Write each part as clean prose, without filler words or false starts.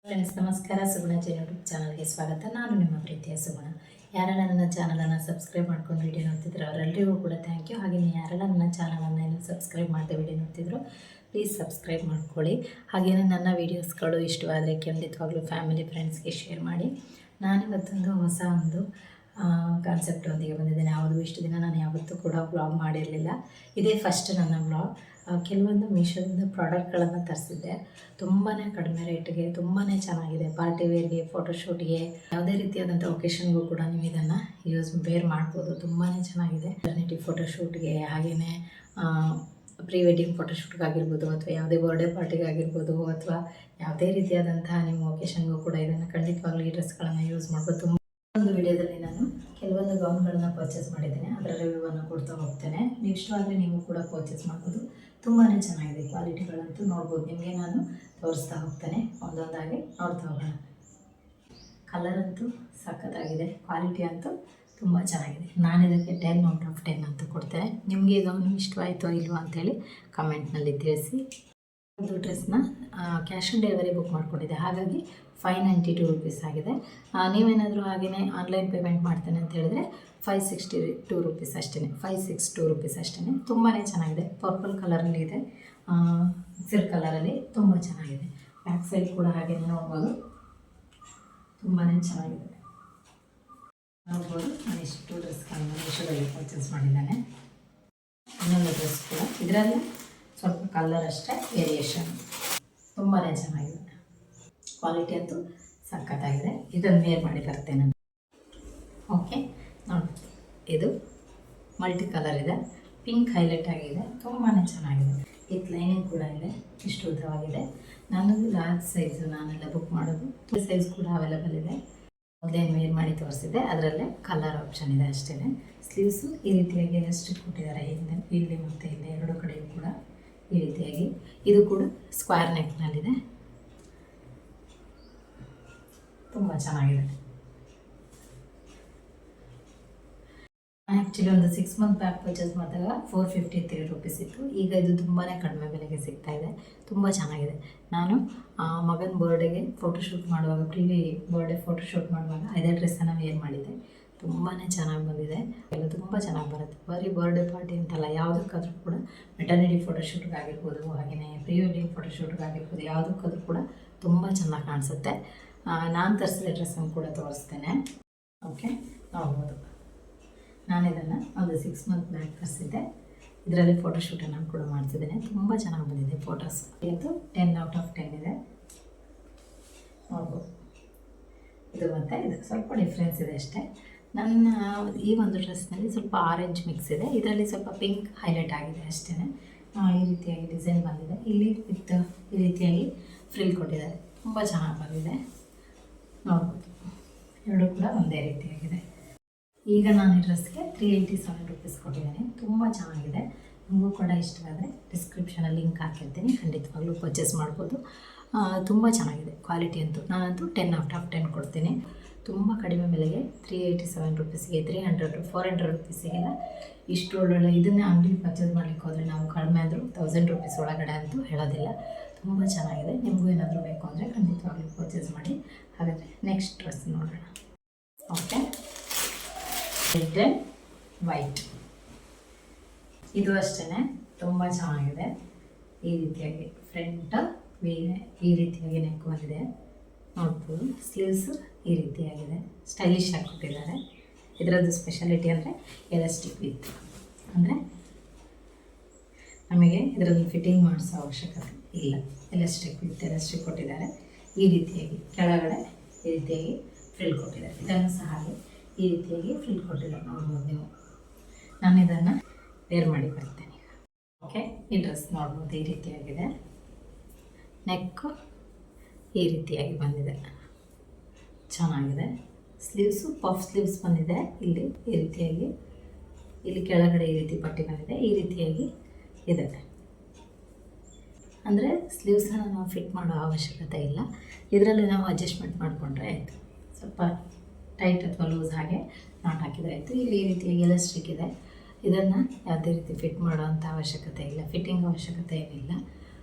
Friends ನಮಸ್ಕಾರ. ಸುಗುಣ YouTube ಚಾನಲ್ಗೆ ಸ್ವಾಗತ. ನಾನು ನಿಮ್ಮ ಪ್ರೀತಿಯ ಸುಗುಣ. ಯಾರೆಲ್ಲ ನನ್ನ ಚಾನಲನ್ನು ಸಬ್ಸ್ಕ್ರೈಬ್ ಮಾಡ್ಕೊಂಡು ವಿಡಿಯೋ ನೋಡ್ತಿದ್ರು ಅವರೆಲ್ಲರಿಗೂ ಕೂಡ ಥ್ಯಾಂಕ್ ಯು. ಹಾಗೆ ಯಾರೆಲ್ಲ ನನ್ನ ಚಾನಲನ್ನು ಇನ್ನೂ ಸಬ್ಸ್ಕ್ರೈಬ್ ಮಾಡದೆ ವಿಡಿಯೋ ನೋಡ್ತಿದ್ರು ಪ್ಲೀಸ್ ಸಬ್ಸ್ಕ್ರೈಬ್ ಮಾಡ್ಕೊಳ್ಳಿ. ಹಾಗೆಯೇ ನನ್ನ ವೀಡಿಯೋಸ್ಗಳು ಇಷ್ಟವಾದರೆ ಖಂಡಿತವಾಗ್ಲೂ ಫ್ಯಾಮಿಲಿ ಫ್ರೆಂಡ್ಸ್ಗೆ ಶೇರ್ ಮಾಡಿ. ನಾನಿವತ್ತೊಂದು ಹೊಸ ಒಂದು ಕಾನ್ಸೆಪ್ಟ್ ಒಂದಿಗೆ ಬಂದಿದ್ದೇನೆ. ಯಾವುದು ಇಷ್ಟು ದಿನ ನಾನು ಯಾವತ್ತೂ ಕೂಡ ವ್ಲಾಗ್ ಮಾಡಿರಲಿಲ್ಲ. ಇದೇ ಫಸ್ಟ್ ನನ್ನ ವ್ಲಾಗ್. ಕೆಲವೊಂದು ಮೀಶೋದಿಂದ ಪ್ರಾಡಕ್ಟ್ಗಳನ್ನು ತರಿಸಿದ್ದೆ. ತುಂಬಾ ಕಡಿಮೆ ರೇಟ್ಗೆ ತುಂಬಾ ಚೆನ್ನಾಗಿದೆ. ಪಾರ್ಟಿ ವೇರ್ಗೆ, ಫೋಟೋಶೂಟ್ಗೆ, ಯಾವುದೇ ರೀತಿಯಾದಂಥ ಒಕೇಶನ್ಗೂ ಕೂಡ ನೀವು ಇದನ್ನು ವೇರ್ ಮಾಡ್ಬೋದು. ತುಂಬಾ ಚೆನ್ನಾಗಿದೆ. ಮೆಟರ್ನಿಟಿ ಫೋಟೋಶೂಟ್ಗೆ, ಹಾಗೆಯೇ ಪ್ರೀ ವೆಡ್ಡಿಂಗ್ ಫೋಟೋಶೂಟ್ಗಾಗಿರ್ಬೋದು, ಅಥವಾ ಯಾವುದೇ ಬರ್ಡೇ ಪಾರ್ಟಿಗಾಗಿರ್ಬೋದು, ಅಥವಾ ಯಾವುದೇ ರೀತಿಯಾದಂತಹ ನಿಮ್ಮ ಒಕೇಶನ್ಗೂ ಕೂಡ ಇದನ್ನು ಖಂಡಿತವಾಗ್ಲೂ ಈ ಡ್ರೆಸ್ಗಳನ್ನು ಯೂಸ್ ಮಾಡ್ಬೋದು. ಒಂದು ವಿಡಿಯೋದಲ್ಲಿ ನಾನು ಕೆಲವೊಂದು ಗೌನ್ಗಳನ್ನು ಪರ್ಚೇಸ್ ಮಾಡಿದ್ದೇನೆ. ಅದರ ರಿವ್ಯೂವನ್ನು ಕೊಡ್ತಾ ಹೋಗ್ತೇನೆ. ನೀವು ಇಷ್ಟವಾದರೆ ನೀವು ಕೂಡ ಪರ್ಚೇಸ್ ಮಾಡ್ಬೋದು. ತುಂಬಾ ಚೆನ್ನಾಗಿದೆ. ಕ್ವಾಲಿಟಿಗಳಂತೂ ನೋಡ್ಬೋದು. ನಿಮಗೆ ನಾನು ತೋರಿಸ್ತಾ ಹೋಗ್ತೇನೆ, ಒಂದೊಂದಾಗಿ ನೋಡ್ತಾ ಹೋಗೋಣ. ಕಲರ್ ಅಂತೂ ಸಖತ್ತಾಗಿದೆ. ಕ್ವಾಲಿಟಿ ಅಂತೂ ತುಂಬ ಚೆನ್ನಾಗಿದೆ. ನಾನು ಇದಕ್ಕೆ 10/10 ಅಂತ ಕೊಡ್ತೇನೆ. ನಿಮಗೆ ಗೌನ್ ಇಷ್ಟವಾಯಿತೋ ಇಲ್ವೋ ಅಂಥೇಳಿ ಕಮೆಂಟ್ನಲ್ಲಿ ತಿಳಿಸಿ. ಒಂದು ಡ್ರೆಸ್ನ ಕ್ಯಾಶ್ ಆನ್ ಡೆಲಿವರಿ ಬುಕ್ ಮಾಡ್ಕೊಂಡಿದ್ದೆ, ಹಾಗಾಗಿ 592 ರುಪೀಸ್ ಆಗಿದೆ. ನೀವೇನಾದರೂ ಹಾಗೆಯೇ ಆನ್ಲೈನ್ ಪೇಮೆಂಟ್ ಮಾಡ್ತೇನೆ ಅಂತ ಹೇಳಿದ್ರೆ 562 ರುಪೀಸ್ ಅಷ್ಟೇ. 562 ರುಪೀಸ್ ಅಷ್ಟೇ. ತುಂಬಾ ಚೆನ್ನಾಗಿದೆ. ಪರ್ಪಲ್ ಕಲರಲ್ಲಿ ಇದೆ, ಸಿಲ್ಕ್ ಕಲರಲ್ಲಿ ತುಂಬ ಚೆನ್ನಾಗಿದೆ. ಬ್ಯಾಕ್ ಸೈಡ್ ಕೂಡ ಹಾಗೆಯೇ ನೋಡ್ಬೋದು. ತುಂಬಾ ಚೆನ್ನಾಗಿದೆ. ನೋಡ್ಬೋದು. ನಾನು ಇಷ್ಟು ಡ್ರೆಸ್ಗಳನ್ನು ಮೀಶೋದಲ್ಲಿ ಪರ್ಚೇಸ್ ಮಾಡಿದ್ದೇನೆ. ಇನ್ನೊಂದು ಡ್ರೆಸ್ ಕೂಡ ಇದರಲ್ಲಿ ಸ್ವಲ್ಪ ಕಲರ್ ಅಷ್ಟೇ ವೇರಿಯೇಷನ್. ತುಂಬಾ ಚೆನ್ನಾಗಿದೆ. ಕ್ವಾಲಿಟಿ ಅಂತೂ ಸಖತ್ತಾಗಿದೆ. ಇದನ್ನು ವೇರ್ ಮಾಡಿ ಬರ್ತೇನೆ. ಓಕೆ ನೋಡಿ, ಇದು ಮಲ್ಟಿ ಕಲರ್ ಇದೆ. ಪಿಂಕ್ ಹೈಲೈಟ್ ಆಗಿದೆ. ತುಂಬಾ ಚೆನ್ನಾಗಿದೆ. ವಿತ್ ಲೈನಿಂಗ್ ಕೂಡ ಇದೆ. ಇಷ್ಟು ಉದ್ದವಾಗಿದೆ. ನನ್ನದು ಲಾರ್ಜ್ ಸೈಜು ನಾನೆಲ್ಲ ಬುಕ್ ಮಾಡೋದು. ಸೈಜ್ ಕೂಡ ಅವೈಲೇಬಲ್ ಇದೆ. ಮೊದಲೇನು ವೇರ್ ಮಾಡಿ ತೋರಿಸಿದೆ, ಅದರಲ್ಲೇ ಕಲರ್ ಆಪ್ಷನ್ ಇದೆ ಅಷ್ಟೇ. ಸ್ಲೀವ್ಸು ಈ ರೀತಿಯಾಗಿ ಎಲಾಸ್ಟಿಕ್ ಕೊಟ್ಟಿದ್ದಾರೆ. ಇಲ್ಲಿ ಮತ್ತು ಇಲ್ಲಿ ಎರಡು ಕಡೆಯೂ ಕೂಡ ಈ ರೀತಿಯಾಗಿ. ಇದು ಕೂಡ ಸ್ಕ್ವೇರ್ ನೆಕ್ನಲ್ಲಿದೆ. ತುಂಬ ಚೆನ್ನಾಗಿದೆ. ಆ್ಯಕ್ಚುಲಿ ಒಂದು 6 ಮಂತ್ ಬ್ಯಾಕ್ ಪರ್ಚೇಸ್ ಮಾಡಿದಾಗ 453 ರುಪೀಸ್ ಇತ್ತು. ಈಗ ಇದು ತುಂಬಾ ಕಡಿಮೆ ಬೆಲೆಗೆ ಸಿಗ್ತಾ ಇದೆ. ತುಂಬ ಚೆನ್ನಾಗಿದೆ. ನಾನು ಮಗನ ಬರ್ಡೇಗೆ ಫೋಟೋಶೂಟ್ ಮಾಡುವಾಗ, ಬರ್ಡೇ ಫೋಟೋಶೂಟ್ ಮಾಡುವಾಗ ಇದೇ ಡ್ರೆಸ್ಸನ್ನು ವೇರ್ ಮಾಡಿದ್ದೆ. ತುಂಬಾ ಚೆನ್ನಾಗಿ ಬಂದಿದೆ. ಎಲ್ಲ ತುಂಬ ಚೆನ್ನಾಗಿ ಬರುತ್ತೆ. ಬರೀ ಬರ್ಡೇ ಪಾರ್ಟಿ ಅಂತಲ್ಲ, ಯಾವುದಕ್ಕಾದ್ರೂ ಕೂಡ ಮೆಟರ್ನಿಟಿ ಫೋಟೋಶೂಟ್ಗಾಗಿರ್ಬೋದು, ಹಾಗೆಯೇ ಪ್ರೀ ವೆಡ್ಡಿಂಗ್ ಫೋಟೋಶೂಟ್ಗಾಗಿರ್ಬೋದು, ಯಾವುದಕ್ಕಾದ್ರೂ ಕೂಡ ತುಂಬ ಚೆನ್ನಾಗಿ ಕಾಣಿಸುತ್ತೆ. ನಾನು ತರಿಸಿದ ಡ್ರೆಸ್ಸನ್ನು ಕೂಡ ತೋರಿಸ್ತೇನೆ. ಓಕೆ ನೋಡ್ಬೋದು. ನಾನಿದನ್ನು ಒಂದು 6 ಮಂತ್ ಬ್ಯಾಕ್ ತರಿಸಿದ್ದೆ. ಇದರಲ್ಲಿ ಫೋಟೋಶೂಟನ್ನು ಕೂಡ ಮಾಡ್ತಿದ್ದೇನೆ. ತುಂಬ ಚೆನ್ನಾಗಿ ಬಂದಿದೆ ಫೋಟೋಸ್. ಇದು 10/10 ಇದೆ. ನೋಡ್ಬೋದು. ಇದು ಮತ್ತು ಇದು ಸ್ವಲ್ಪ ಡಿಫ್ರೆನ್ಸ್ ಇದೆ ಅಷ್ಟೇ. ನನ್ನ ಈ ಒಂದು ಡ್ರೆಸ್ನಲ್ಲಿ ಸ್ವಲ್ಪ ಆರೆಂಜ್ ಮಿಕ್ಸ್ ಇದೆ. ಇದರಲ್ಲಿ ಸ್ವಲ್ಪ ಪಿಂಕ್ ಹೈಲೈಟ್ ಆಗಿದೆ ಅಷ್ಟೇ. ಈ ರೀತಿಯಾಗಿ ಡಿಸೈನ್ ಬಂದಿದೆ. ಇಲ್ಲಿ ವಿತ್ ಈ ರೀತಿಯಾಗಿ ಫ್ರಿಲ್ ಕೊಟ್ಟಿದ್ದಾರೆ. ತುಂಬ ಚೆನ್ನಾಗಿ ಬಂದಿದೆ. ನೋಡ್ಬೋದು. ಎರಡೂ ಕೂಡ ಒಂದೇ ರೀತಿಯಾಗಿದೆ. ಈಗ ನಾನು ಈ ಡ್ರೆಸ್ಗೆ 387 ರುಪೀಸ್ ಕೊಟ್ಟಿದ್ದೇನೆ. ತುಂಬ ಚೆನ್ನಾಗಿದೆ. ನಿಮಗೂ ಕೂಡ ಇಷ್ಟವಾದರೆ ಡಿಸ್ಕ್ರಿಪ್ಷನಲ್ಲಿ ಲಿಂಕ್ ಹಾಕಿರ್ತೀನಿ. ಖಂಡಿತವಾಗ್ಲೂ ಪರ್ಚೇಸ್ ಮಾಡ್ಬೋದು. ತುಂಬ ಚೆನ್ನಾಗಿದೆ. ಕ್ವಾಲಿಟಿ ಅಂತೂ ನಾನಂತೂ 10/10 ಕೊಡ್ತೀನಿ. ತುಂಬ ಕಡಿಮೆ ಬೆಲೆಗೆ 387 ರುಪೀಸಿಗೆ, 400 ರುಪೀಸಿಗೆಲ್ಲ ಇಷ್ಟು ಒಳ್ಳೊಳ್ಳೆ ಇದನ್ನೇ ಅಂಗಡಿ ಪರ್ಚೇಸ್ ಮಾಡಲಿಕ್ಕೆ ಹೋದರೆ ನಾವು ಕಡಿಮೆ ಆದರೂ 1000 ರುಪೀಸ್ ಒಳಗಡೆ ಅಂತೂ ಹೇಳೋದಿಲ್ಲ. ತುಂಬ ಚೆನ್ನಾಗಿದೆ. ನಿಮಗೂ ಏನಾದರೂ ಬೇಕು ಅಂದರೆ ಖಂಡಿತವಾಗ್ಲೂ ಪರ್ಚೇಸ್ ಮಾಡಿ. ಹಾಗಾದರೆ ನೆಕ್ಸ್ಟ್ ಡ್ರೆಸ್ ನೋಡೋಣ. Okay, red and white. ಇದು ಅಷ್ಟೇ ತುಂಬ ಚೆನ್ನಾಗಿದೆ. ಈ ರೀತಿಯಾಗಿ ಫ್ರಂಟ್ ಈ ರೀತಿಯಾಗಿ ನೆಕ್ ಬಂದಿದೆ. ನೋಡ್ಬೋದು. ಸ್ಲೀವ್ಸು ಈ ರೀತಿಯಾಗಿದೆ. ಸ್ಟೈಲಿಶ್ ಆಗಿ ಕೊಟ್ಟಿದ್ದಾರೆ. ಇದರದ್ದು ಸ್ಪೆಷಾಲಿಟಿ ಅಂದರೆ ಎಲಾಸ್ಟಿಕ್ ವಿತ್, ಅಂದರೆ ನಮಗೆ ಇದರಲ್ಲಿ ಫಿಟ್ಟಿಂಗ್ ಮಾಡಿಸೋ ಅವಶ್ಯಕತೆ ಇಲ್ಲ. ಎಲಾಸ್ಟಿಕ್ ಕೊಟ್ಟಿದ್ದಾರೆ. ಈ ರೀತಿಯಾಗಿ ಕೆಳಗಡೆ ಈ ರೀತಿಯಾಗಿ ಫ್ರಿಲ್ ಕೊಟ್ಟಿದ್ದಾರೆ. ಇದನ್ನು ಸಹ ಹಾಗೆ ಈ ರೀತಿಯಾಗಿ ಫ್ರಿಲ್ ಕೊಟ್ಟಿದ್ದಾರೆ. ನೋಡ್ಬೋದು ನೀವು. ನಾನು ಇದನ್ನು ವೇರ್ ಮಾಡಿ ಬರ್ತೇನೆ. ಓಕೆ, ಈ ಡ್ರೆಸ್ ನೋಡ್ಬೋದು. ಈ ರೀತಿಯಾಗಿದೆ. ನೆಕ್ಕು ಈ ರೀತಿಯಾಗಿ ಬಂದಿದೆ. ಚೆನ್ನಾಗಿದೆ. ಸ್ಲೀವ್ಸು ಪಫ್ ಸ್ಲೀವ್ಸ್ ಬಂದಿದೆ. ಇಲ್ಲಿ ಈ ರೀತಿಯಾಗಿ, ಇಲ್ಲಿ ಕೆಳಗಡೆ ಈ ರೀತಿ ಪಟ್ಟಿ ಬಂದಿದೆ. ಈ ರೀತಿಯಾಗಿ ಇದೆ. ಅಂದರೆ ಸ್ಲೀವ್ಸನ್ನು ನಾವು ಫಿಟ್ ಮಾಡೋ ಅವಶ್ಯಕತೆ ಇಲ್ಲ. ಇದರಲ್ಲಿ ನಾವು ಅಡ್ಜಸ್ಟ್ಮೆಂಟ್ ಮಾಡಿಕೊಂಡ್ರೆ ಆಯಿತು. ಸ್ವಲ್ಪ ಟೈಟ್ ಅಥವಾ ಲೂಸ್ ಹಾಗೆ ನಾಟ್ ಹಾಕಿದರೆ ಆಯಿತು. ಇಲ್ಲಿ ಈ ರೀತಿಯಾಗಿ ಎಲಾಸ್ಟಿಕ್ ಇದೆ. ಇದನ್ನು ಯಾವುದೇ ರೀತಿ ಫಿಟ್ ಮಾಡೋ ಅಂಥ ಅವಶ್ಯಕತೆ ಇಲ್ಲ. ಫಿಟ್ಟಿಂಗ್ ಅವಶ್ಯಕತೆ ಏನಿಲ್ಲ.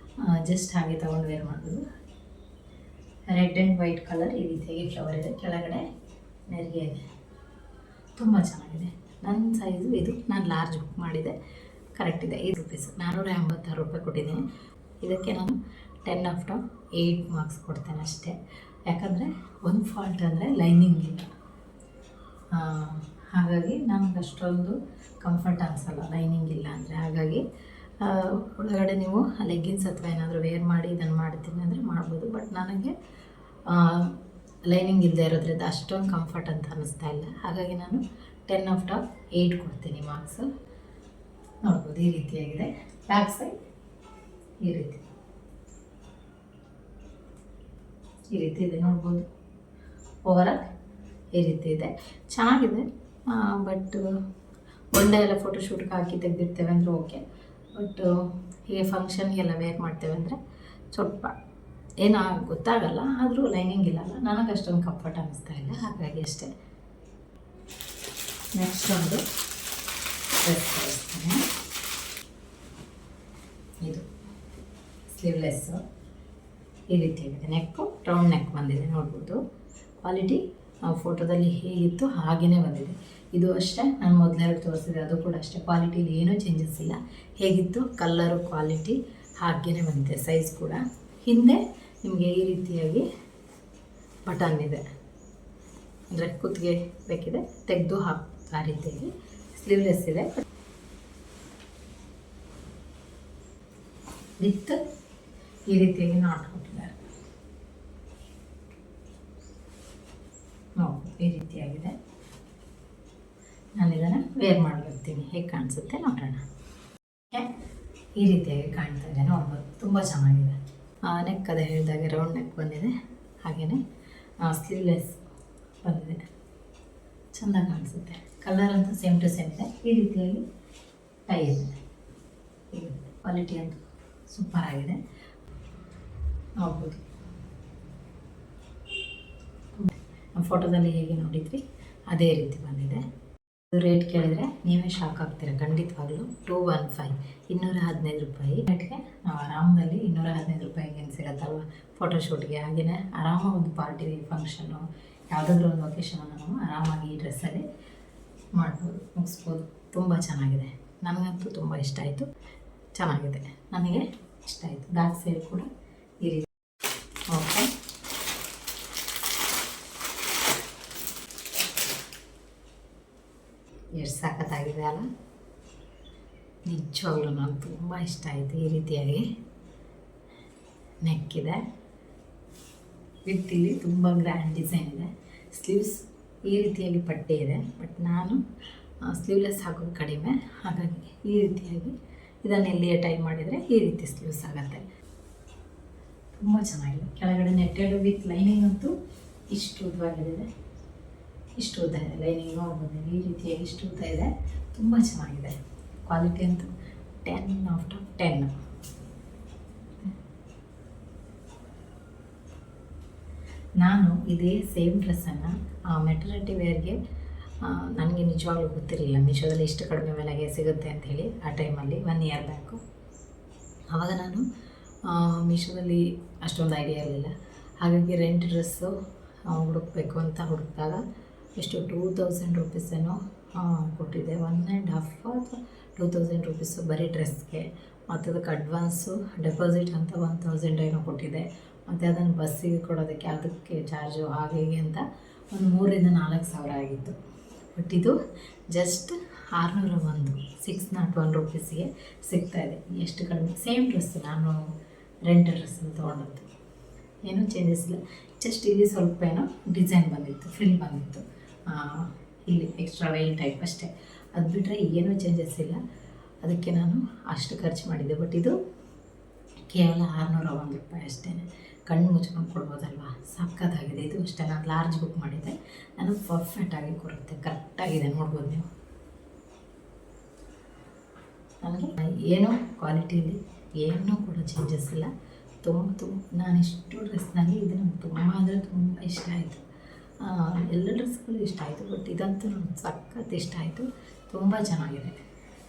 ಜಸ್ಟ್ ಹಾಗೆ ತೊಗೊಂಡು ವೇರ್ ಮಾಡೋದು. ರೆಡ್ ಆ್ಯಂಡ್ ವೈಟ್ ಕಲರ್ ಈ ರೀತಿಯಾಗಿ ಫ್ಲವರ್ ಇದೆ, ಕೆಳಗಡೆ ನೆರಿಗೆ ಇದೆ, ತುಂಬ ಚೆನ್ನಾಗಿದೆ. ನನ್ನ ಸೈಜು ಇದು, ನಾನು ಲಾರ್ಜ್ ಬುಕ್ ಮಾಡಿದೆ, ಕರೆಕ್ಟ್ ಇದೆ. 5 ರೂಪೀಸ್, 486 ರೂಪಾಯಿ ಕೊಟ್ಟಿದ್ದೀನಿ. ಇದಕ್ಕೆ ನಾನು 10/8 ಮಾರ್ಕ್ಸ್ ಕೊಡ್ತೇನೆ ಅಷ್ಟೇ. ಯಾಕಂದರೆ ಒಂದು ಫಾಲ್ಟ್ ಅಂದರೆ ಲೈನಿಂಗ್ ಇಲ್ಲ, ಹಾಗಾಗಿ ನಮ್ಗೆ ಅಷ್ಟೊಂದು ಕಂಫರ್ಟ್ ಅನಿಸಲ್ಲ ಲೈನಿಂಗ್ ಇಲ್ಲ ಅಂದರೆ. ಹಾಗಾಗಿ ಒಳಗಡೆ ನೀವು ಲೆಗ್ಗಿನ್ಸ್ ಅಥವಾ ಏನಾದರೂ ವೇರ್ ಮಾಡಿ ಇದನ್ನು ಮಾಡ್ತೀನಿ ಅಂದರೆ ಮಾಡ್ಬೋದು. ಬಟ್ ನನಗೆ ಲೈನಿಂಗ್ ಇಲ್ಲದೆ ಇರೋದ್ರಿಂದ ಅಷ್ಟೊಂದು ಕಂಫರ್ಟ್ ಅಂತ ಅನ್ನಿಸ್ತಾ ಇಲ್ಲ. ಹಾಗಾಗಿ ನಾನು 10/8 ಕೊಡ್ತೀನಿ ಮಾರ್ಕ್ಸು. ನೋಡ್ಬೋದು ಈ ರೀತಿಯಾಗಿದೆ. ಬ್ಯಾಕ್ ಸೈಡ್ ಈ ರೀತಿ ಇದೆ, ನೋಡ್ಬೋದು. ಓವರಾಲ್ ಈ ರೀತಿ ಇದೆ, ಚೆನ್ನಾಗಿದೆ. ಬಟ್ ಒನ್ ಡೇ ಎಲ್ಲ ಫೋಟೋಶೂಟ್ಗೆ ಹಾಕಿ ತೆಗೆದಿರ್ತೇವೆ ಅಂದರೆ ಓಕೆ. ಬಟ್ ಹೀಗೆ ಫಂಕ್ಷನ್ಗೆಲ್ಲ ವೇರ್ ಮಾಡ್ತೇವೆ ಅಂದರೆ ಸ್ವಲ್ಪ ಏನೋ ಗೊತ್ತಾಗಲ್ಲ. ಆದರೂ ಲೈನಿಂಗ್ ಇಲ್ಲಲ್ಲ, ನನಗೆ ಅಷ್ಟೊಂದು ಕಂಫರ್ಟ್ ಅನ್ನಿಸ್ತಾ ಇಲ್ಲ, ಹಾಗಾಗಿ ಅಷ್ಟೇ. ನೆಕ್ಸ್ಟ್ ಒಂದು ಡ್ರೆಸ್ ತೋರಿಸ್ತೀನಿ. ಇದು ಸ್ಲೀವ್ಲೆಸ್ಸು ಈ ರೀತಿಯಾಗಿದೆ. ನೆಕ್ಕು ರೌಂಡ್ ನೆಕ್ ಬಂದಿದೆ, ನೋಡ್ಬೋದು. ಕ್ವಾಲಿಟಿ ಫೋಟೋದಲ್ಲಿ ಹೇಗಿತ್ತು ಹಾಗೆಯೇ ಬಂದಿದೆ. ಇದು ಅಷ್ಟೇ, ನಾನು ಮೊದಲೆರಡು ತೋರಿಸಿದೆ, ಅದು ಕೂಡ ಅಷ್ಟೇ. ಕ್ವಾಲಿಟಿಲಿ ಏನೂ ಚೇಂಜಸ್ ಇಲ್ಲ, ಹೇಗಿತ್ತು ಕಲ್ಲರು ಕ್ವಾಲಿಟಿ ಹಾಗೆಯೇ ಬಂದಿದೆ. ಸೈಜ್ ಕೂಡ ಹಿಂದೆ ನಿಮಗೆ ಈ ರೀತಿಯಾಗಿ ಬಟನ್ ಇದೆ, ಅಂದರೆ ಕುತ್ತಿಗೆ ಬೇಕಿದೆ ತೆಗೆದು ಆ ರೀತಿಯಾಗಿ. ಸ್ಲೀವ್ಲೆಸ್ ಇದೆ ವಿತ್ ಈ ರೀತಿಯಾಗಿ ನಾಟ್ ಕೊಟ್ಟಿದ್ದಾರೆ, ನೋಡಿ ಈ ರೀತಿಯಾಗಿದೆ. ನಾನು ಇದನ್ನು ವೇರ್ ಮಾಡಿರ್ತೀನಿ, ಹೇಗೆ ಕಾಣಿಸುತ್ತೆ ನೋಡೋಣ. ಈ ರೀತಿಯಾಗಿ ಕಾಣ್ತಾ ಇದೆ, ನೋಡ್ಬೋದು, ತುಂಬ ಚೆನ್ನಾಗಿದೆ. ನೆಕ್ ಅದೇ ಹೇಳಿದಾಗೆ ರೌಂಡ್ ನೆಕ್ ಬಂದಿದೆ, ಹಾಗೆಯೇ ಸ್ಲೀವ್ಲೆಸ್ ಬಂದಿದೆ, ಚೆಂದ ಕಾಣಿಸುತ್ತೆ. ಕಲರ್ ಅಂತೂ ಸೇಮ್ ಟು ಸೇಮ್ ಇದೆ. ಈ ರೀತಿಯಾಗಿ ಟೈ ಇದೆ, ಕ್ವಾಲಿಟಿ ಅಂತೂ ಸೂಪರ್ ಆಗಿದೆ, ನೋಡ್ಬೋದು. ಫೋಟೋದಲ್ಲಿ ಹೇಗೆ ನೋಡಿದ್ವಿ ಅದೇ ರೀತಿ ಬಂದಿದೆ. ರೇಟ್ ಕೇಳಿದರೆ ನೀವೇ ಶಾಕ್ ಆಗ್ತೀರ ಖಂಡಿತವಾಗ್ಲೂ. 215 215 ರೂಪಾಯಿ ರೇಟ್ಗೆ ನಾವು ಆರಾಮದಲ್ಲಿ 215 ರೂಪಾಯಿಗೆ ಏನು ಸಿಗುತ್ತಲ್ವ ಫೋಟೋಶೂಟ್ಗೆ. ಹಾಗೆಯೇ ಆರಾಮಾಗಿ ಒಂದು ಪಾರ್ಟಿ ಫಂಕ್ಷನ್ನು ಯಾವುದಾದ್ರೂ ಒಂದು ಒಕೇಶನನ್ನು ನಾವು ಆರಾಮಾಗಿ ಈ ಡ್ರೆಸ್ಸಲ್ಲಿ ಮಾಡ್ಬೋದು, ಮುಗಿಸ್ಬೋದು. ತುಂಬ ಚೆನ್ನಾಗಿದೆ, ನನಗಂತೂ ತುಂಬ ಇಷ್ಟ ಆಯಿತು, ಚೆನ್ನಾಗಿದೆ, ನನಗೆ ಇಷ್ಟ ಆಯಿತು. ಬ್ಯಾಕ್ ಸೈಡ್ ಕೂಡ ಈ ರೀತಿ ಓಕೆ. ಎಷ್ಟು ಸಖತ್ತಾಗಿದೆ ಅಲ್ಲ, ನಿಜವಾಗ್ಲೂ ನನಗೆ ತುಂಬ ಇಷ್ಟ ಆಯಿತು. ಈ ರೀತಿಯಾಗಿ ನೆಕ್ ಇದೆ ವಿತ್ ಇಲ್ಲಿ ತುಂಬ ಗ್ರ್ಯಾಂಡ್ ಡಿಸೈನ್ ಇದೆ. ಸ್ಲೀವ್ಸ್ ಈ ರೀತಿಯಾಗಿ ಪಟ್ಟಿ ಇದೆ, ಬಟ್ ನಾನು ಸ್ಲೀವ್ಲೆಸ್ ಹಾಕೋದು ಕಡಿಮೆ, ಹಾಗಾಗಿ ಈ ರೀತಿಯಾಗಿ ಇದನ್ನು ಎಲ್ಲಿಯೇ ಟೈ ಮಾಡಿದರೆ ಈ ರೀತಿ ಸ್ಲೀವ್ಸ್ ಆಗುತ್ತೆ. ತುಂಬ ಚೆನ್ನಾಗಿದೆ. ಕೆಳಗಡೆ ನೆಟ್ಟೆಡ್ ವಿತ್ ಲೈನಿಂಗ್ ಅಂತೂ ಇಷ್ಟು ಉದ್ದವಾಗಿದೆ, ಇಷ್ಟು ಉದ್ದ ಇದೆ ಲೈನಿಂಗ್, ನೋಡ್ಬೋದು ಈ ರೀತಿಯಾಗಿ ಇಷ್ಟು ಉದ್ದ ಇದೆ, ತುಂಬ ಚೆನ್ನಾಗಿದೆ. ಕ್ವಾಲಿಟಿ ಅಂತೂ 10/10. ನಾನು ಇದೇ ಸೇಮ್ ಡ್ರೆಸ್ಸನ್ನು ಮೆಟರ್ನಿಟಿ ವೇರ್ಗೆ ನನಗೆ ನಿಜವಾಗ್ಲೂ ಗೊತ್ತಿರಲಿಲ್ಲ ಮೀಶೋದಲ್ಲಿ ಇಷ್ಟು ಕಡಿಮೆ ಬೆಲೆಗೆ ಸಿಗುತ್ತೆ ಅಂಥೇಳಿ. ಆ ಟೈಮಲ್ಲಿ 1 ಇಯರ್ ಬ್ಯಾಕು, ಆವಾಗ ನಾನು ಮೀಶೋದಲ್ಲಿ ಅಷ್ಟೊಂದು ಐಡಿಯಾ ಇರಲಿಲ್ಲ. ಹಾಗಾಗಿ ರೆಂಟ್ ಡ್ರೆಸ್ಸು ಹುಡುಕಬೇಕು ಅಂತ ಹುಡುಕಿದಾಗ ಎಷ್ಟು 2000 ರೂಪೀಸೇನೋ ಕೊಟ್ಟಿದ್ದೆ. 1.5 ಅಥವಾ 2000 ರೂಪೀಸು ಬರೀ ಡ್ರೆಸ್ಗೆ. ಮತ್ತು ಅದಕ್ಕೆ ಅಡ್ವಾನ್ಸು ಡೆಪಾಸಿಟ್ ಅಂತ 1000 ಏನೋ ಕೊಟ್ಟಿದ್ದೆ. ಮತ್ತು ಅದನ್ನು ಬಸ್ಸಿಗೆ ಕೊಡೋದಕ್ಕೆ ಅದಕ್ಕೆ ಚಾರ್ಜು ಹಾಗೆ ಹೀಗೆ ಅಂತ ಒಂದು 3,000-4,000 ಸಾವಿರ ಆಗಿತ್ತು. ಬಟ್ ಇದು ಜಸ್ಟ್ 601 601 ರೂಪೀಸಿಗೆ ಸಿಗ್ತಾಯಿದೆ. ಎಷ್ಟು ಕಡಿಮೆ. ಸೇಮ್ ಡ್ರೆಸ್ಸು, ನಾನು ರೆಂಟ್ ಡ್ರೆಸ್ಸನ್ನು ತೊಗೊಂಡದ್ದು, ಏನೂ ಚೇಂಜಸ್ ಇಲ್ಲ. ಜಸ್ಟ್ ಇಲ್ಲಿ ಸ್ವಲ್ಪ ಏನೋ ಡಿಸೈನ್ ಬಂದಿತ್ತು, ಫ್ರಿಲ್ ಬಂದಿತ್ತು ಇಲ್ಲಿ ಎಕ್ಸ್ಟ್ರಾ ವೇಲ್ ಟೈಪ್ ಅಷ್ಟೇ. ಅದು ಬಿಟ್ಟರೆ ಏನೂ ಚೇಂಜಸ್ ಇಲ್ಲ. ಅದಕ್ಕೆ ನಾನು ಅಷ್ಟು ಖರ್ಚು ಮಾಡಿದ್ದೆ. ಬಟ್ ಇದು ಕೇವಲ 601 ರೂಪಾಯಿ ಅಷ್ಟೇ. ಕಣ್ಣು ಮುಚ್ಕೊಂಡು ಕೊಡ್ಬೋದಲ್ವ, ಸಕ್ಕತ್ತಾಗಿದೆ. ಇದು ಅಷ್ಟೇ, ನಾನು ಲಾರ್ಜ್ ಬುಕ್ ಮಾಡಿದ್ದೆ, ನನಗೆ ಪರ್ಫೆಕ್ಟಾಗಿ ಕೊಡುತ್ತೆ, ಕರೆಕ್ಟಾಗಿದೆ, ನೋಡ್ಬೋದು ನೀವು. ನನಗೆ ಏನೂ ಕ್ವಾಲಿಟಿಯಲ್ಲಿ ಏನೂ ಕೂಡ ಚೇಂಜಸ್ ಇಲ್ಲ. ತುಂಬ ನಾನಿಷ್ಟು ಡ್ರೆಸ್ನಲ್ಲಿ ಇದು ನನಗೆ ತುಂಬ ಅಂದರೆ ತುಂಬ ಇಷ್ಟ ಆಯಿತು. ಎಲ್ಲ ಡ್ರೆಸ್ಗಳು ಇಷ್ಟ ಆಯಿತು, ಬಟ್ ಇದಂತೂ ನನಗೆ ಸಖತ್ ಇಷ್ಟ ಆಯಿತು. ತುಂಬ ಚೆನ್ನಾಗಿದೆ.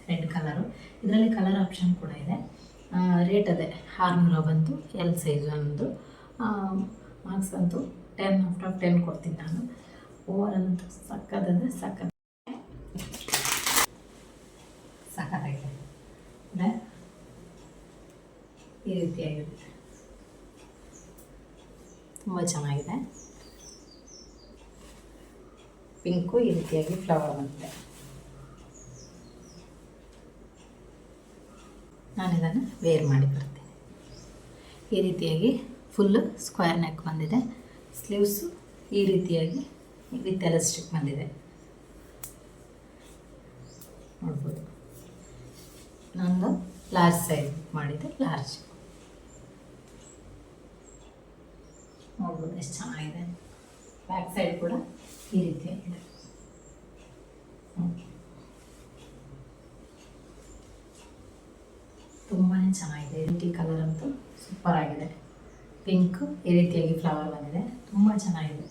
ರೆಡ್ ಕಲರು, ಇದರಲ್ಲಿ ಕಲರ್ ಆಪ್ಷನ್ ಕೂಡ ಇದೆ. ರೇಟ್ ಅದೇ 601 ಎಲ್ ಸೈಜ್ ಒಂದು ಮಾರ್ಕ್ಸ್ ಅಂತೂ 10/10 ಕೊಡ್ತೀನಿ ನಾನು. ಓವರ್ ಅಂತೂ ಸಕ್ಕತ್ತಂದರೆ ಸಕ್ಕತ್ತಾಗಿದೆ. ಈ ರೀತಿಯಾಗಿದೆ, ತುಂಬ ಚೆನ್ನಾಗಿದೆ. ಪಿಂಕು ಈ ರೀತಿಯಾಗಿ ಫ್ಲವರ್ ಬಂದಿದೆ. ನಾನು ಇದನ್ನು ವೇರ್ ಮಾಡಿ ಬರ್ತೀನಿ. ಈ ರೀತಿಯಾಗಿ ಫುಲ್ಲು ಸ್ಕ್ವೇರ್ ನೆಕ್ ಬಂದಿದೆ. ಸ್ಲೀವ್ಸು ಈ ರೀತಿಯಾಗಿ ವಿತ್ ಎಲಾಸ್ಟಿಕ್ ಬಂದಿದೆ, ನೋಡ್ಬೋದು. ನಂದು ಲಾರ್ಜ್ ಸೈಜ್ ಮಾಡಿದೆ, ಲಾರ್ಜ್. ನೋಡ್ಬೋದು ಎಷ್ಟು ಚೆನ್ನಾಗಿದೆ. ಬ್ಯಾಕ್ ಸೈಡ್ ಕೂಡ ಈ ರೀತಿಯಾಗಿದೆ. ತುಂಬಾ ಚೆನ್ನಾಗಿದೆ. ಈ ರೀತಿ ಕಲರ್ ಅಂತೂ ಸೂಪರ್ ಆಗಿದೆ. ಪಿಂಕ್ ಈ ರೀತಿಯಾಗಿ ಫ್ಲವರ್ ಬಂದಿದೆ, ತುಂಬ ಚೆನ್ನಾಗಿದೆ.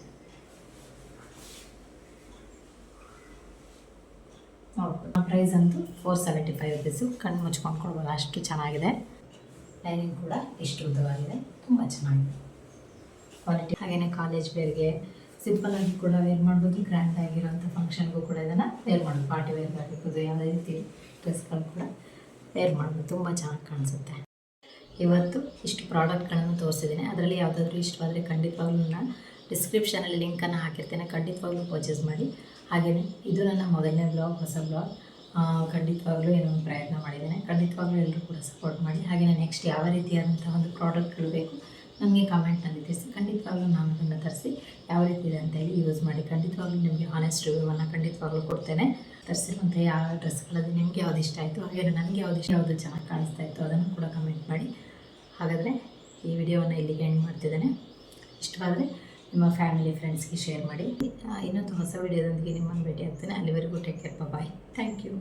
ನೋಡ್ಬೋದು. ಪ್ರೈಸ್ ಅಂತೂ 475 ರುಪೀಸು. ಕಣ್ಣು ಮುಚ್ಕೊಂಡು ಕೊಡ್ಬೋದು, ಅಷ್ಟು ಚೆನ್ನಾಗಿದೆ. ಲೈನಿಂಗ್ ಕೂಡ ಇಷ್ಟು ಉದ್ದವಾಗಿದೆ, ತುಂಬ ಚೆನ್ನಾಗಿದೆ ಕ್ವಾಲಿಟಿ. ಹಾಗೆಯೇ ಕಾಲೇಜ್ ವೇರ್ಗೆ ಸಿಂಪಲ್ಲಾಗಿ ಕೂಡ ವೇರ್ ಮಾಡ್ಬೋದು. ಗ್ರ್ಯಾಂಡ್ ಆಗಿರೋಂಥ ಫಂಕ್ಷನ್ಗೂ ಕೂಡ ಇದನ್ನು ವೇರ್ ಮಾಡ್ಬೋದು. ಪಾರ್ಟಿ ವೇರ್ಗೆ ಆಗಿರ್ಬೋದು, ಯಾವುದೇ ರೀತಿ ಡ್ರೆಸ್ಗಳು ಕೂಡ ವೇರ್ ಮಾಡ್ಬೋದು, ತುಂಬ ಚೆನ್ನಾಗಿ ಕಾಣಿಸುತ್ತೆ. ಇವತ್ತು ಇಷ್ಟು ಪ್ರಾಡಕ್ಟ್ಗಳನ್ನು ತೋರಿಸಿದ್ದೀನಿ. ಅದರಲ್ಲಿ ಯಾವುದಾದ್ರೂ ಇಷ್ಟವಾದರೆ ಖಂಡಿತವಾಗ್ಲೂ ನಾನು ಡಿಸ್ಕ್ರಿಪ್ಷನಲ್ಲಿ ಲಿಂಕನ್ನು ಹಾಕಿರ್ತೇನೆ, ಖಂಡಿತವಾಗ್ಲೂ ಪರ್ಚೇಸ್ ಮಾಡಿ. ಹಾಗೆಯೇ ಇದು ನನ್ನ ಮೊದಲನೇ ಬ್ಲಾಗ್, ಹೊಸ ಬ್ಲಾಗ್. ಖಂಡಿತವಾಗ್ಲೂ ಏನೋ ಒಂದು ಪ್ರಯತ್ನ ಮಾಡಿದ್ದೇನೆ. ಖಂಡಿತವಾಗ್ಲೂ ಎಲ್ಲರೂ ಕೂಡ ಸಪೋರ್ಟ್ ಮಾಡಿ. ಹಾಗೆಯೇ ನೆಕ್ಸ್ಟ್ ಯಾವ ರೀತಿಯಾದಂಥ ಒಂದು ಪ್ರಾಡಕ್ಟ್ಗಳು ಬೇಕು ನನಗೆ ಕಮೆಂಟ್ನಲ್ಲಿ ತಿಳಿಸಿ. ಖಂಡಿತವಾಗ್ಲೂ ನಾನು ಅದನ್ನು ತರಿಸಿ ಯಾವ ರೀತಿ ಇದೆ ಅಂತ ಹೇಳಿ ಯೂಸ್ ಮಾಡಿ ಖಂಡಿತವಾಗ್ಲೂ ನಿಮಗೆ ಹಾನೆಸ್ಟ್ ರಿವ್ಯೂವನ್ನು ಖಂಡಿತವಾಗ್ಲೂ ಕೊಡ್ತೇನೆ. ತರಿಸಿರುವಂಥ ಯಾವ ಡ್ರೆಸ್ಗಳಲ್ಲಿ ನಿಮಗೆ ಯಾವ್ದು ಇಷ್ಟ ಆಯಿತು, ಹಾಗೆ ನನಗೆ ಯಾವುದು ಚೆನ್ನಾಗಿ ಕಾಣಿಸ್ತಾ ಇತ್ತು ಅದನ್ನು ಕೂಡ ಕಮೆಂಟ್ ಮಾಡಿ. ಹಾಗಾದರೆ ಈ ವಿಡಿಯೋವನ್ನು ಇಲ್ಲಿಗೆ ಎಂಡ್ ಮಾಡ್ತಿದ್ದೇನೆ. ಇಷ್ಟವಾದರೆ ನಿಮ್ಮ ಫ್ಯಾಮಿಲಿ ಫ್ರೆಂಡ್ಸ್ಗೆ ಶೇರ್ ಮಾಡಿ. ಇನ್ನೊಂದು ಹೊಸ ವಿಡಿಯೋದೊಂದಿಗೆ ನಿಮ್ಮನ್ನು ಭೇಟಿ ಆಗ್ತೇನೆ. ಅಲ್ಲಿವರೆಗೂ take care, bye. Thank you.